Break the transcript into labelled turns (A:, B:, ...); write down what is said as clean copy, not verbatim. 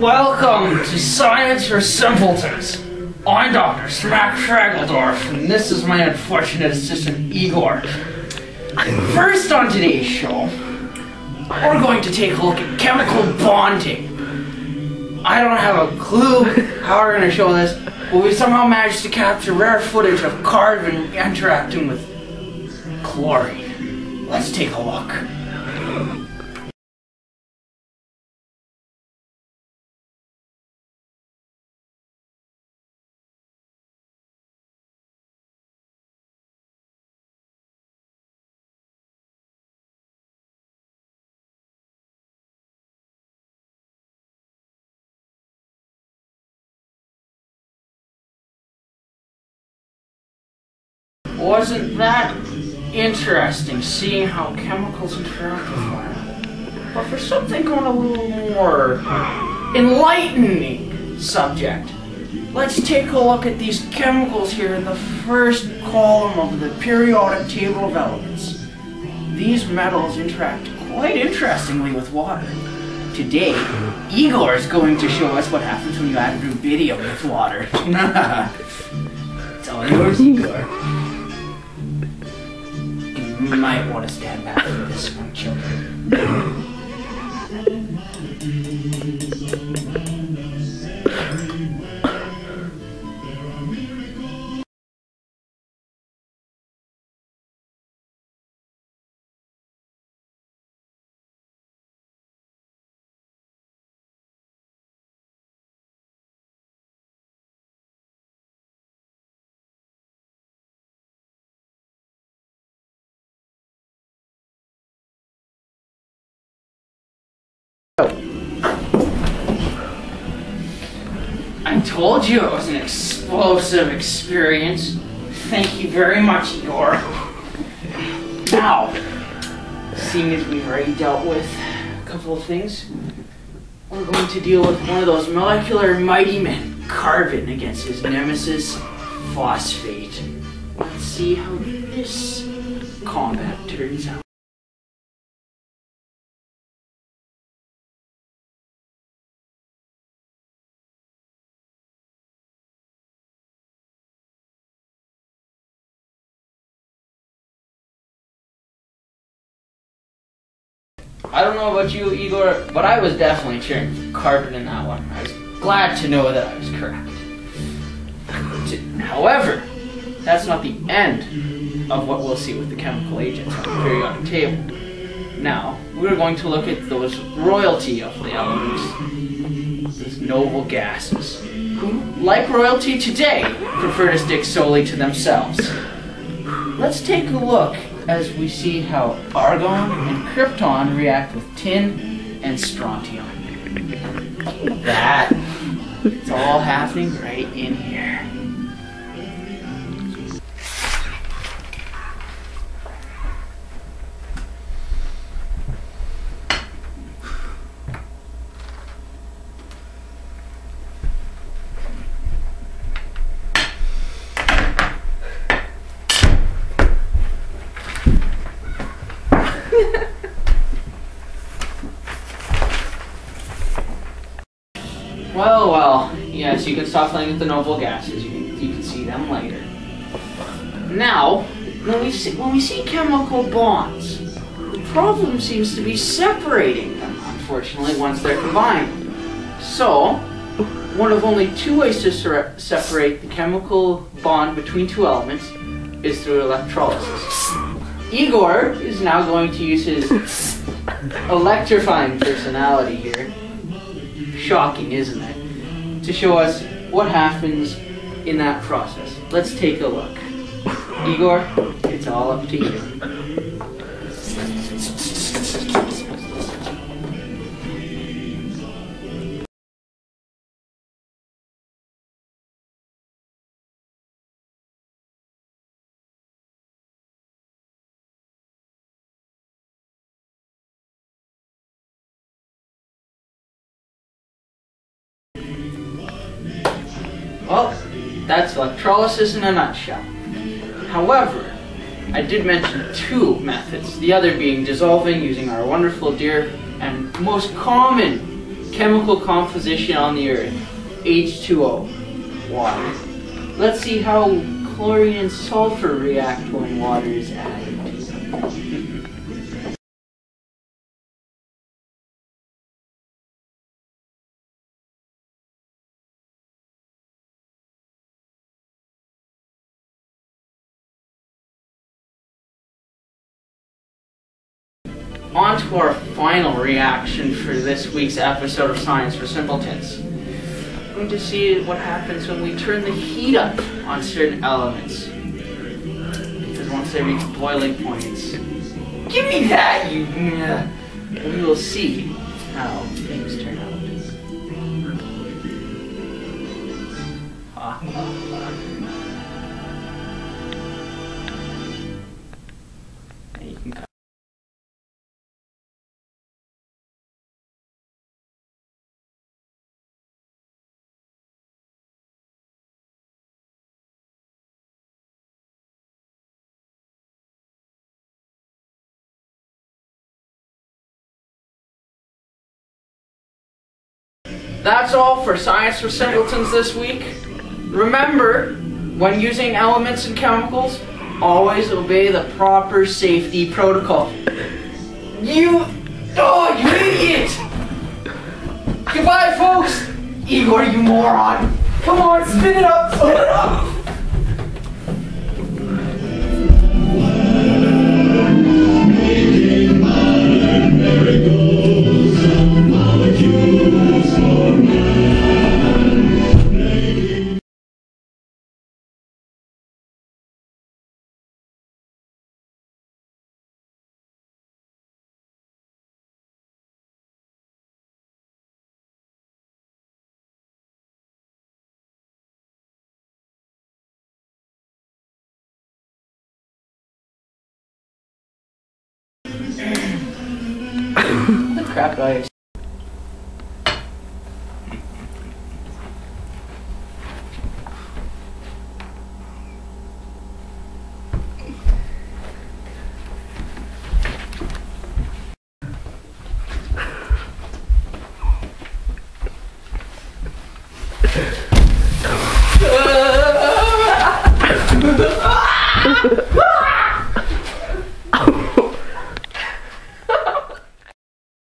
A: Welcome to Science for Simpletons. I'm Dr. Smack Fraggledorf, and this is my unfortunate assistant, Igor. First on today's show, we're going to take a look at chemical bonding. I don't have a clue how we're going to show this, but we somehow managed to capture rare footage of carbon interacting with chlorine. Let's take a look. Wasn't that interesting, seeing how chemicals interact with one another? But for something on a little more enlightening subject, let's take a look at these chemicals here in the first column of the periodic table of elements. These metals interact quite interestingly with water. Today, Igor is going to show us what happens when you add rubidium with water. It's all yours, Igor. You might want to stand back for this one, children. I told you it was an explosive experience. Thank you very much, Igor. Now, seeing as we've already dealt with a couple of things, we're going to deal with one of those molecular mighty men, carbon, against his nemesis, phosphate. Let's see how this combat turns out. I don't know about you, Igor, but I was definitely cheering for carbon in that one. I was glad to know that I was correct. However, that's not the end of what we'll see with the chemical agents on the periodic table. Now, we're going to look at those royalty of the elements, these noble gases, who, like royalty today, prefer to stick solely to themselves. Let's take a look as we see how argon and krypton react with tin and strontium. It's all happening right in here. Well, yes, you can stop playing with the noble gases. You can see them later. Now, when we see chemical bonds, the problem seems to be separating them, unfortunately, once they're combined. So, one of only two ways to separate the chemical bond between two elements is through electrolysis. Igor is now going to use his electrifying personality here. Shocking, isn't it? To show us what happens in that process. Let's take a look. Igor, it's all up to you. Well, that's electrolysis in a nutshell. However, I did mention two methods, the other being dissolving using our wonderful, dear, and most common chemical composition on the Earth, H2O, water. Let's see how chlorine and sulfur react when water is added to them. On to our final reaction for this week's episode of Science for Simpletons. We're going to see what happens when we turn the heat up on certain elements. Because once they reach boiling points, give me that, you... we will see how things turn out. And you can cut. That's all for Science for Simpletons this week. Remember, when using elements and chemicals, always obey the proper safety protocol. You idiot! Goodbye, folks! Igor, you moron! Come on, spin it up, spin it up! What the crap do I